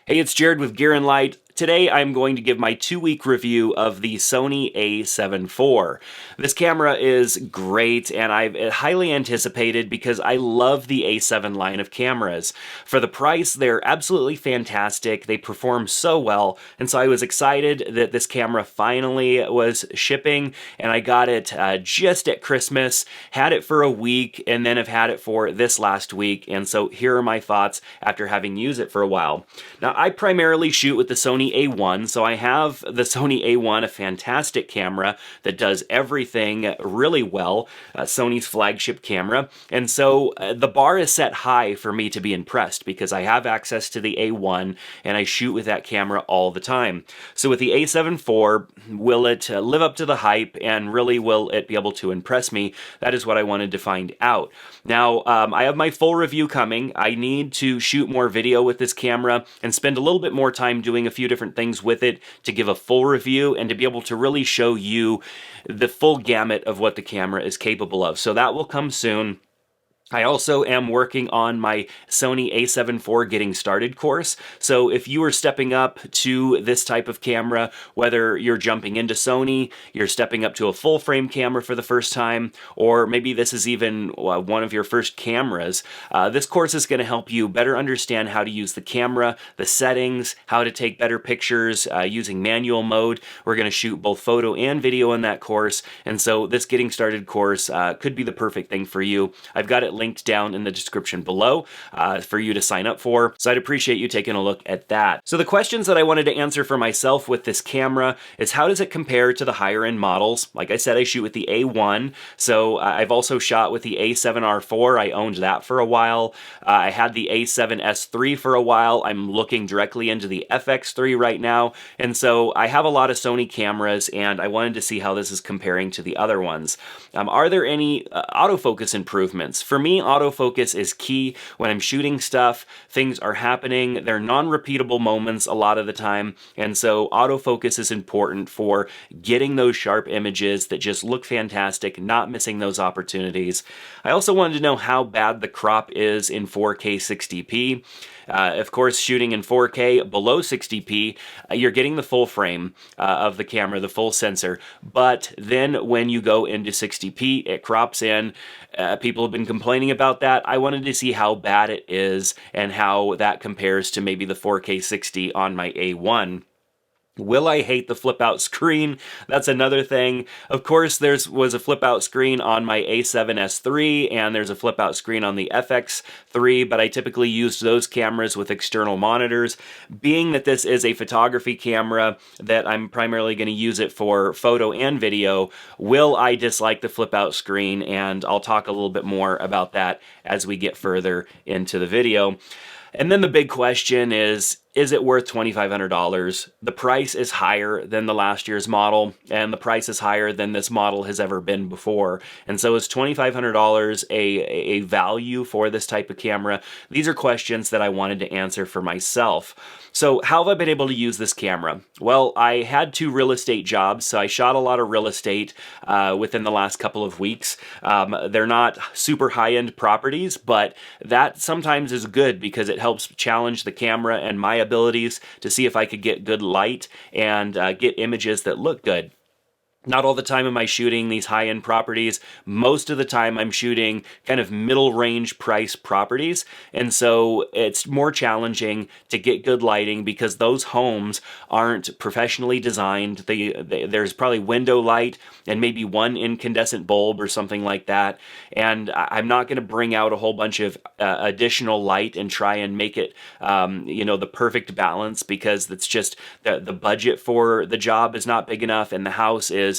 Hey, it's Jared with Gear and Light. Today I'm going to give my 2-week review of the Sony A7 IV. This camera is great and I've highly anticipated because I love the A7 line of cameras. For the price, they're absolutely fantastic. They perform so well, and so I was excited that this camera finally was shipping, and I got it just at Christmas, had it for a week, and then have had it for this last week, and so here are my thoughts after having used it for a while. Now, I primarily shoot with the Sony A1, so I have the Sony A1, a fantastic camera that does everything really well, Sony's flagship camera, and so the bar is set high for me to be impressed because I have access to the A1 and I shoot with that camera all the time. So with the A7 IV, will it live up to the hype, and really will it be able to impress me? That is what I wanted to find out. Now, I have my full review coming. I need to shoot more video with this camera and spend a little bit more time doing a few different things with it to give a full review and to be able to really show you the full gamut of what the camera is capable of. So that will come soon. I also am working on my Sony A7 IV Getting Started course, so if you are stepping up to this type of camera, whether you're jumping into Sony, you're stepping up to a full-frame camera for the first time, or maybe this is even one of your first cameras, this course is going to help you better understand how to use the camera, the settings, how to take better pictures using manual mode. We're going to shoot both photo and video in that course, and so this Getting Started course could be the perfect thing for you. I've got it linked down in the description below for you to sign up for, so I'd appreciate you taking a look at that. So the questions that I wanted to answer for myself with this camera is, how does it compare to the higher end models? Like I said, I shoot with the A1, so I've also shot with the A7R4. I owned that for a while. I had the A7S III for a while. I'm looking directly into the FX3 right now, and so I have a lot of Sony cameras, and I wanted to see how this is comparing to the other ones. Are there any autofocus improvements? For me, autofocus is key when I'm shooting stuff. Things are happening. They're non-repeatable moments a lot of the time, and so autofocus is important for getting those sharp images that just look fantastic, not missing those opportunities. I also wanted to know how bad the crop is in 4K 60p. Of course, shooting in 4K below 60p, you're getting the full frame of the camera, the full sensor, but then when you go into 60p, it crops in. People have been complaining about that. I wanted to see how bad it is and how that compares to maybe the 4K 60 on my A1. Will I hate the flip-out screen? That's another thing. Of course, was a flip-out screen on my A7S III, and there's a flip-out screen on the FX3, but I typically used those cameras with external monitors. Being that this is a photography camera, that I'm primarily going to use it for photo and video, will I dislike the flip-out screen? And I'll talk a little bit more about that as we get further into the video. And then the big question is it worth $2,500? The price is higher than the last year's model, and the price is higher than this model has ever been before. And so is $2,500 a value for this type of camera? These are questions that I wanted to answer for myself. So how have I been able to use this camera? Well, I had 2 real estate jobs, so I shot a lot of real estate within the last couple of weeks. They're not super high-end properties, but that sometimes is good because it helps challenge the camera and my abilities to see if I could get good light and get images that look good. Not all the time am I shooting these high-end properties. Most of the time I'm shooting kind of middle-range price properties, and so it's more challenging to get good lighting because those homes aren't professionally designed. There's probably window light and maybe one incandescent bulb or something like that, and I'm not going to bring out a whole bunch of additional light and try and make it the perfect balance, because it's just the budget for the job is not big enough, and the house is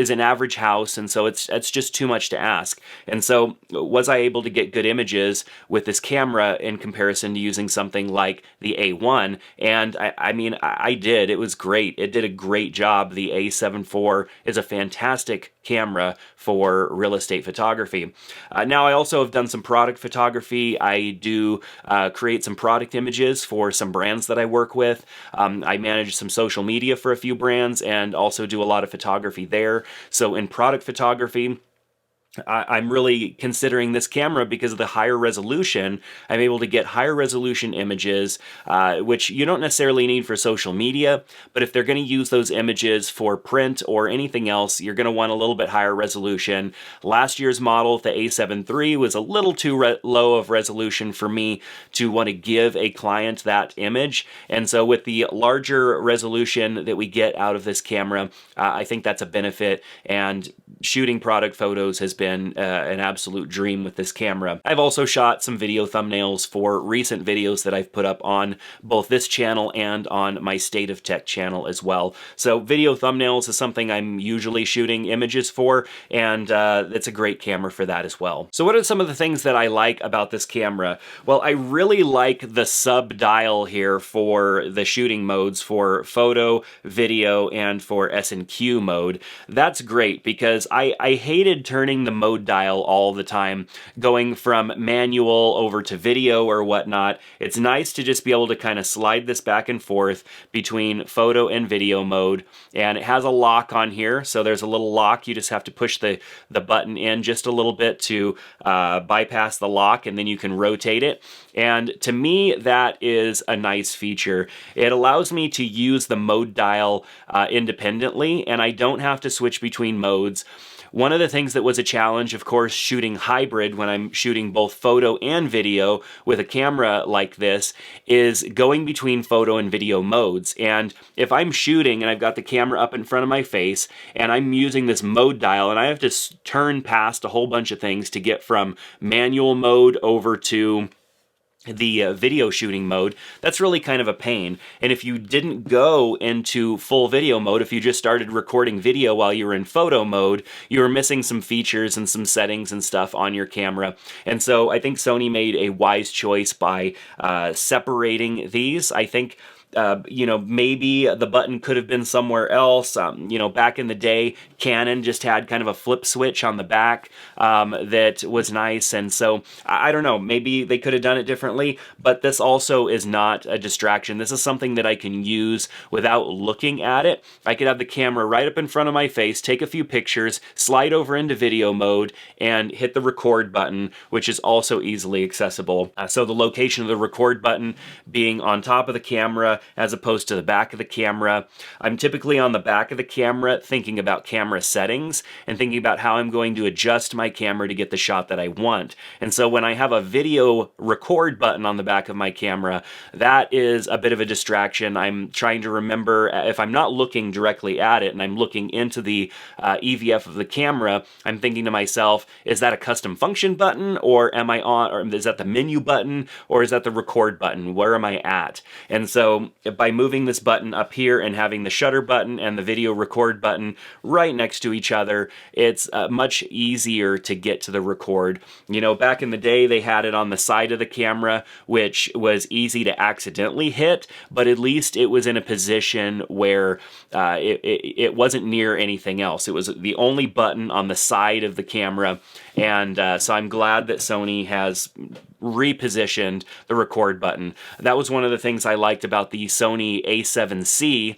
an average house, and so it's just too much to ask. And so was I able to get good images with this camera in comparison to using something like the A1? And I mean, I did. It was great. It did a great job. The A7 IV is a fantastic camera for real estate photography. Now, I also have done some product photography. I do create some product images for some brands that I work with. I manage some social media for a few brands and also do a lot of photography there. So in product photography, I'm really considering this camera because of the higher resolution. I'm able to get higher resolution images, which you don't necessarily need for social media, but if they're going to use those images for print or anything else, you're going to want a little bit higher resolution. Last year's model, the A7 III, was a little too low of resolution for me to want to give a client that image, and so with the larger resolution that we get out of this camera, I think that's a benefit, and shooting product photos has been an absolute dream with this camera. I've also shot some video thumbnails for recent videos that I've put up on both this channel and on my State of Tech channel as well. So video thumbnails is something I'm usually shooting images for, and it's a great camera for that as well. So what are some of the things that I like about this camera? Well, I really like the sub dial here for the shooting modes for photo, video, and for S&Q mode. That's great because I hated turning the mode dial all the time, going from manual over to video or whatnot. It's nice to just be able to kind of slide this back and forth between photo and video mode, and it has a lock on here, so there's a little lock. You just have to push the button in just a little bit to bypass the lock, and then you can rotate it. And to me, that is a nice feature. It allows me to use the mode dial independently, and I don't have to switch between modes. One of the things that was a challenge, of course, shooting hybrid when I'm shooting both photo and video with a camera like this, is going between photo and video modes. And if I'm shooting and I've got the camera up in front of my face and I'm using this mode dial and I have to turn past a whole bunch of things to get from manual mode over to the video shooting mode, that's really kind of a pain. And if you didn't go into full video mode, if you just started recording video while you were in photo mode, you were missing some features and some settings and stuff on your camera. And so I think Sony made a wise choice by separating these. I think maybe the button could have been somewhere else. Back in the day, Canon just had kind of a flip switch on the back that was nice. And so, I don't know, maybe they could have done it differently, but this also is not a distraction. This is something that I can use without looking at it. I could have the camera right up in front of my face, take a few pictures, slide over into video mode, and hit the record button, which is also easily accessible. So the location of the record button being on top of the camera, as opposed to the back of the camera. I'm typically on the back of the camera thinking about camera settings and thinking about how I'm going to adjust my camera to get the shot that I want. And so when I have a video record button on the back of my camera, that is a bit of a distraction. I'm trying to remember, if I'm not looking directly at it and I'm looking into the EVF of the camera, I'm thinking to myself, is that a custom function button, or am I on, or is that the menu button, or is that the record button? Where am I at? And so by moving this button up here and having the shutter button and the video record button right next to each other, it's much easier to get to the record. Back in the day, they had it on the side of the camera, which was easy to accidentally hit, but at least it was in a position where it wasn't near anything else. It was the only button on the side of the camera, and so I'm glad that Sony has repositioned the record button. That was one of the things I liked about the Sony A7C,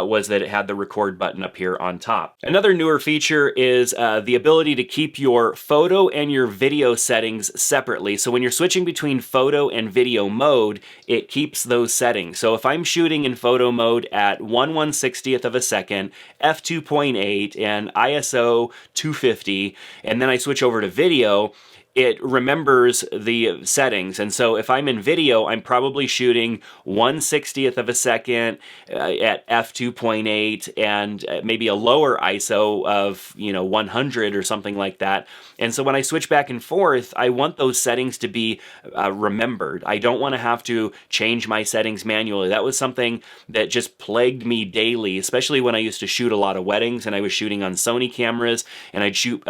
was that it had the record button up here on top. Another newer feature is the ability to keep your photo and your video settings separately. So when you're switching between photo and video mode, it keeps those settings. So if I'm shooting in photo mode at 1/160th of a second, f2.8, and ISO 250, and then I switch over to video, it remembers the settings. And so if I'm in video, I'm probably shooting 1/60th of a second at f2.8 and maybe a lower ISO of 100 or something like that. And so when I switch back and forth, I want those settings to be remembered. I don't want to have to change my settings manually. That was something that just plagued me daily, especially when I used to shoot a lot of weddings and I was shooting on Sony cameras, and I'd shoot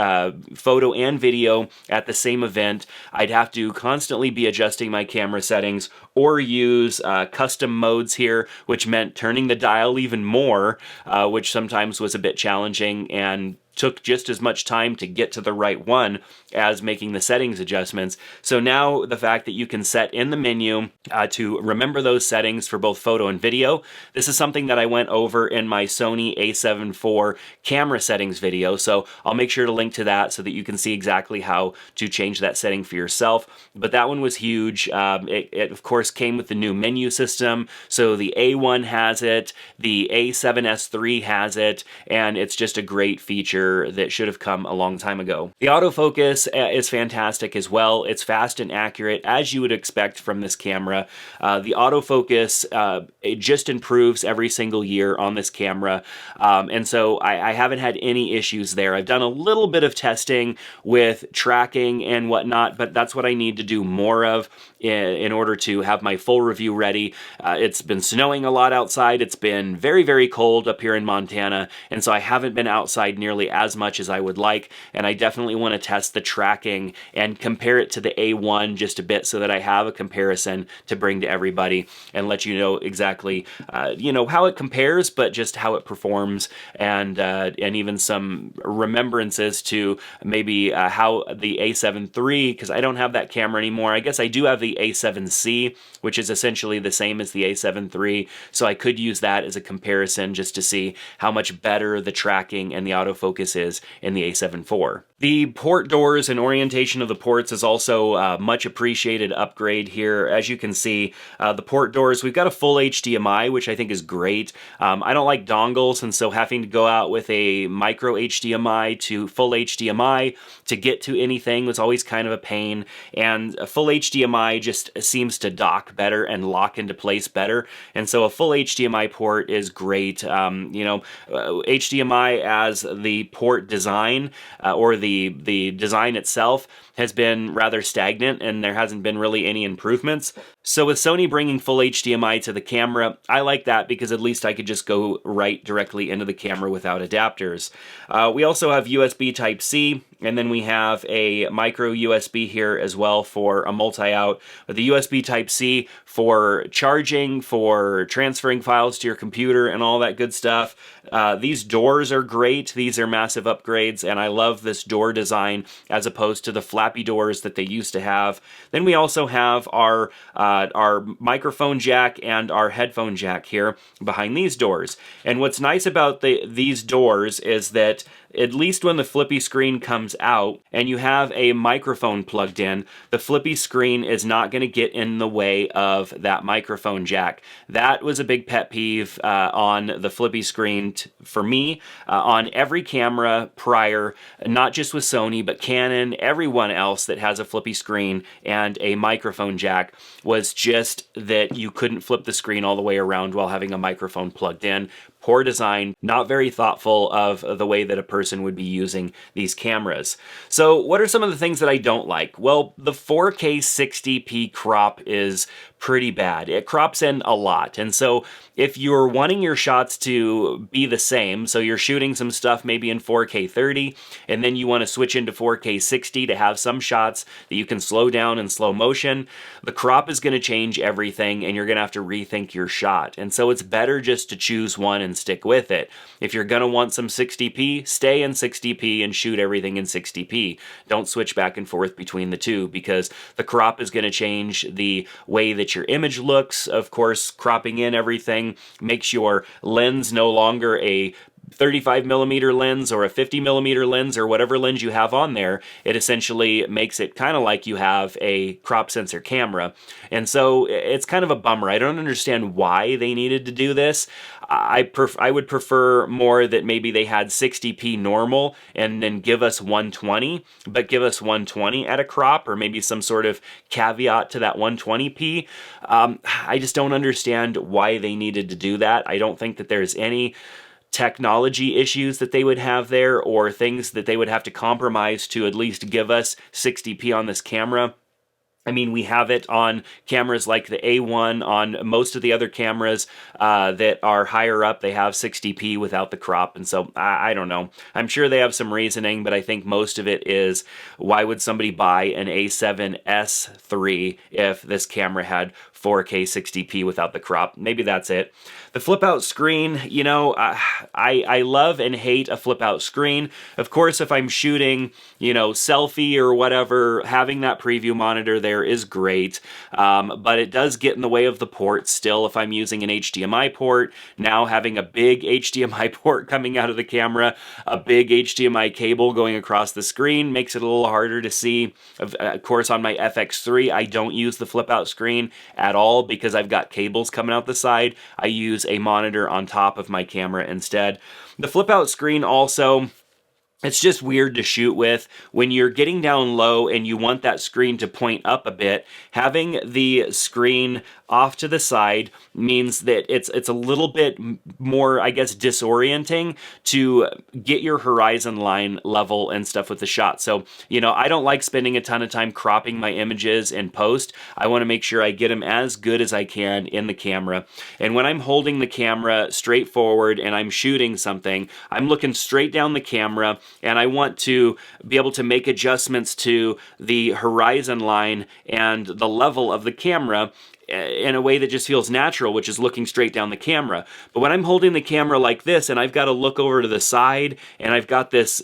photo and video at the same event. I'd have to constantly be adjusting my camera settings or use custom modes here, which meant turning the dial even more, which sometimes was a bit challenging. And took just as much time to get to the right one as making the settings adjustments. So now the fact that you can set in the menu to remember those settings for both photo and video. This is something that I went over in my Sony a7 IV camera settings video, so I'll make sure to link to that so that you can see exactly how to change that setting for yourself. But that one was huge. It of course came with the new menu system, so the A1 has it, the A7S III has it, and it's just a great feature that should have come a long time ago. The autofocus is fantastic as well. It's fast and accurate, as you would expect from this camera. The autofocus, it just improves every single year on this camera, and so I haven't had any issues there. I've done a little bit of testing with tracking and whatnot, but that's what I need to do more of in order to have my full review ready. It's been snowing a lot outside. It's been very, very cold up here in Montana, and so I haven't been outside nearly as much as I would like, and I definitely want to test the tracking and compare it to the A1 just a bit so that I have a comparison to bring to everybody and let you know exactly, how it compares, but just how it performs, and even some remembrances to maybe how the A7 III, because I don't have that camera anymore. I guess I do have the A7C, which is essentially the same as the A7 III, so I could use that as a comparison just to see how much better the tracking and the autofocus is in the A7 IV. The port doors and orientation of the ports is also a much appreciated upgrade here. As you can see, the port doors, we've got a full HDMI, which I think is great. I don't like dongles, and so having to go out with a micro HDMI to full HDMI to get to anything was always kind of a pain, and a full HDMI just seems to dock better and lock into place better, and so a full HDMI port is great. HDMI as the port design, or the design itself, has been rather stagnant, and there hasn't been really any improvements. So with Sony bringing full HDMI to the camera, I like that because at least I could just go right directly into the camera without adapters. We also have USB Type-C, and then we have a micro USB here as well for a multi-out. With the USB Type-C for charging, for transferring files to your computer, and all that good stuff. These doors are great. These are massive upgrades, and I love this door design as opposed to the flappy doors that they used to have. Then we also have our microphone jack and our headphone jack here behind these doors. And what's nice about these doors is that at least when the flippy screen comes out and you have a microphone plugged in, the flippy screen is not going to get in the way of that microphone jack. That was a big pet peeve on the flippy screen for me on every camera prior, not just with Sony, but Canon, everyone else that has a flippy screen and a microphone jack, was just that you couldn't flip the screen all the way around while having a microphone plugged in. Poor design, not very thoughtful of the way that a person would be using these cameras. So what are some of the things that I don't like? Well, the 4K 60p crop is pretty bad. It crops in a lot, and so if you're wanting your shots to be the same, so you're shooting some stuff maybe in 4K 30, and then you want to switch into 4K 60 to have some shots that you can slow down in slow motion, the crop is going to change everything, and you're going to have to rethink your shot. And so it's better just to choose one and stick with it. If you're going to want some 60p, stay in 60p and shoot everything in 60p. Don't switch back and forth between the two, because the crop is going to change the way that your image looks. Of course, cropping in everything makes your lens no longer a 35mm lens or a 50mm lens or whatever lens you have on there. It essentially makes it kind of like you have a crop sensor camera. And so it's kind of a bummer. I don't understand why they needed to do this. I would prefer more that maybe they had 60p normal and then give us 120, but give us 120 at a crop, or maybe some sort of caveat to that 120p. I just don't understand why they needed to do that. I don't think that there's any technology issues that they would have there, or things that they would have to compromise to at least give us 60p on this camera. I mean, we have it on cameras like the A1, on most of the other cameras that are higher up. They have 60p without the crop, and so I don't know. I'm sure they have some reasoning, but I think most of it is, why would somebody buy an A7S III if this camera had 4K 60p without the crop? Maybe that's it. The flip out screen, you know, I love and hate a flip out screen. Of course, if I'm shooting, you know, selfie or whatever, having that preview monitor there is great, but it does get in the way of the port still if I'm using an HDMI port. Now having a big HDMI port coming out of the camera, a big HDMI cable going across the screen makes it a little harder to see. Of course, on my FX3, I don't use the flip out screen at all because I've got cables coming out the side. I use a monitor on top of my camera instead. The flip out screen also, it's just weird to shoot with. When you're getting down low and you want that screen to point up a bit, having the screen off to the side means that it's a little bit more, I guess, disorienting to get your horizon line level and stuff with the shot. So, you know, I don't like spending a ton of time cropping my images in post. I want to make sure I get them as good as I can in the camera. And when I'm holding the camera straight forward and I'm shooting something, I'm looking straight down the camera, and I want to be able to make adjustments to the horizon line and the level of the camera in a way that just feels natural, which is looking straight down the camera. But when I'm holding the camera like this and I've got to look over to the side and I've got this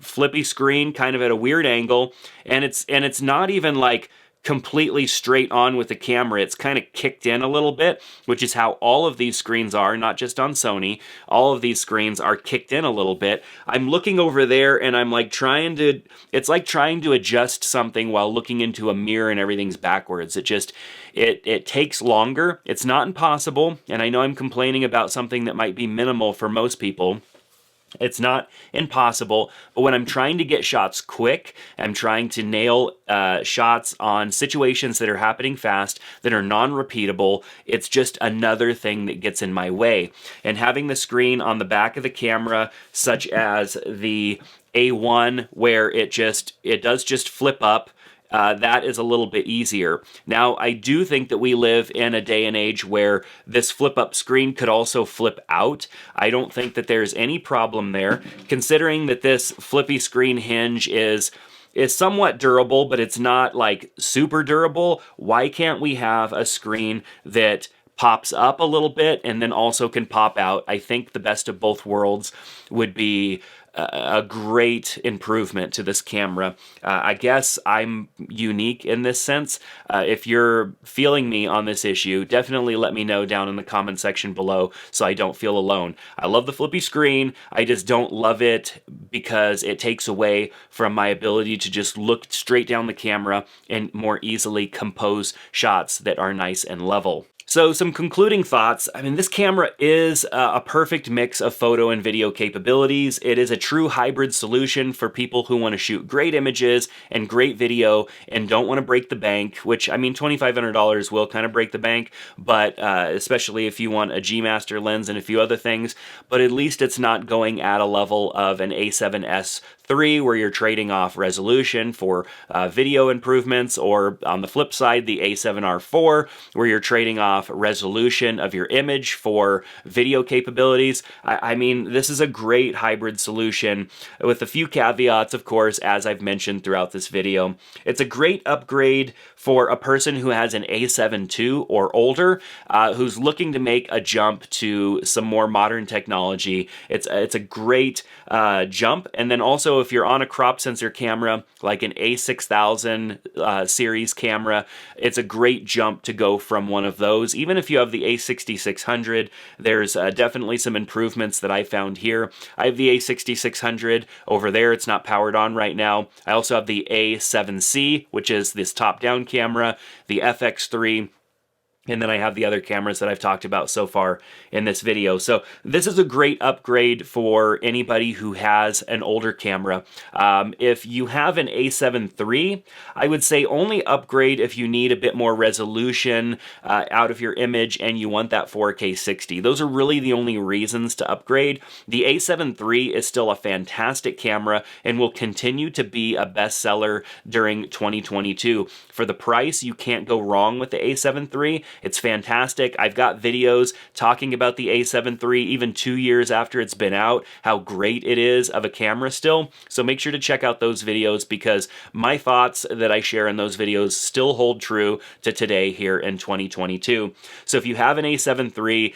flippy screen kind of at a weird angle, and it's not even like completely straight on with the camera. It's kind of kicked in a little bit, which is how all of these screens are, not just on Sony. All of these screens are kicked in a little bit. I'm looking over there and I'm like it's like trying to adjust something while looking into a mirror and everything's backwards. It takes longer. It's not impossible, and I know I'm complaining about something that might be minimal for most people. It's not impossible, but when I'm trying to get shots quick, I'm trying to nail shots on situations that are happening fast, that are non-repeatable, it's just another thing that gets in my way. And having the screen on the back of the camera, such as the A1, where it does just flip up, that is a little bit easier. Now, I do think that we live in a day and age where this flip-up screen could also flip out. I don't think that there's any problem there, considering that this flippy screen hinge is somewhat durable, but it's not like super durable. Why can't we have a screen that pops up a little bit and then also can pop out? I think the best of both worlds would be a great improvement to this camera. I guess I'm unique in this sense. If you're feeling me on this issue, definitely let me know down in the comment section below so I don't feel alone. I love the flippy screen. I just don't love it because it takes away from my ability to just look straight down the camera and more easily compose shots that are nice and level. So some concluding thoughts. I mean, this camera is a perfect mix of photo and video capabilities. It is a true hybrid solution for people who want to shoot great images and great video and don't want to break the bank, which, I mean, $2,500 will kind of break the bank, but especially if you want a G Master lens and a few other things, but at least it's not going at a level of an A7S III where you're trading off resolution for video improvements, or on the flip side, the A7R IV where you're trading off resolution of your image for video capabilities. I mean, this is a great hybrid solution with a few caveats, of course, as I've mentioned throughout this video. It's a great upgrade for a person who has an A7 II or older, who's looking to make a jump to some more modern technology. It's a great jump. And then also, if you're on a crop sensor camera like an A6000 series camera, it's a great jump to go from one of those. Even if you have the A6600, there's definitely some improvements that I found here. I have the A6600 over there. It's not powered on right now. I also have the A7C, which is this top-down camera, the FX3, And then I have the other cameras that I've talked about so far in this video. So this is a great upgrade for anybody who has an older camera. If you have an A7 III, I would say only upgrade if you need a bit more resolution out of your image and you want that 4K 60. Those are really the only reasons to upgrade. The A7 III is still a fantastic camera and will continue to be a bestseller during 2022. For the price, you can't go wrong with the A7 III. It's fantastic. I've got videos talking about the A7 III even 2 years after it's been out, how great it is of a camera still. So make sure to check out those videos because my thoughts that I share in those videos still hold true to today here in 2022. So if you have an A7 III,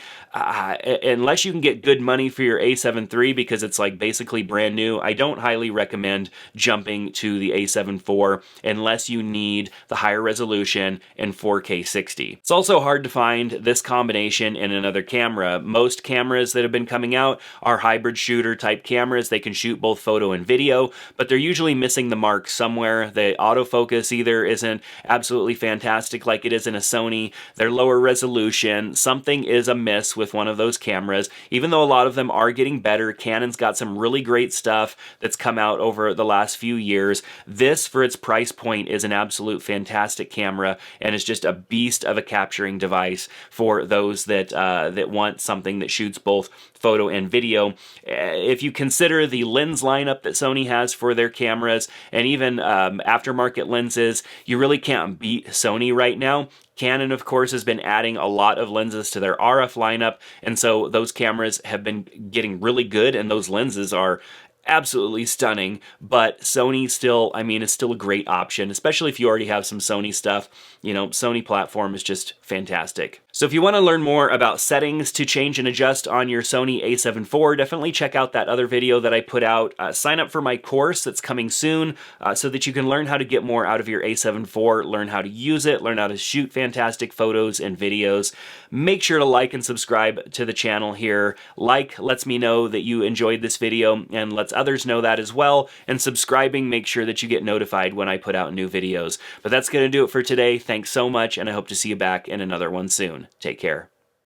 unless you can get good money for your A7 III because it's like basically brand new, I don't highly recommend jumping to the A7 IV unless you need the higher resolution and 4K 60. It's also hard to find this combination in another camera. Most cameras that have been coming out are hybrid shooter type cameras. They can shoot both photo and video, but they're usually missing the mark somewhere. The autofocus either isn't absolutely fantastic like it is in a Sony, they're lower resolution, something is amiss with one of those cameras. Even though a lot of them are getting better, Canon's got some really great stuff that's come out over the last few years. This, for its price point, is an absolute fantastic camera and is just a beast of a capturing device for those that that want something that shoots both photo and video. If you consider the lens lineup that Sony has for their cameras and even aftermarket lenses, you really can't beat Sony right now. Canon, of course, has been adding a lot of lenses to their RF lineup, and so those cameras have been getting really good, and those lenses are absolutely stunning, but Sony still, I mean, is still a great option, especially if you already have some Sony stuff. You know, Sony platform is just fantastic. So if you want to learn more about settings to change and adjust on your Sony A7 IV, definitely check out that other video that I put out. Sign up for my course that's coming soon so that you can learn how to get more out of your A7 IV, learn how to use it, learn how to shoot fantastic photos and videos. Make sure to like and subscribe to the channel here. Like lets me know that you enjoyed this video and lets others know that as well. And subscribing makes sure that you get notified when I put out new videos. But that's going to do it for today. Thanks so much, and I hope to see you back in another one soon. Take care.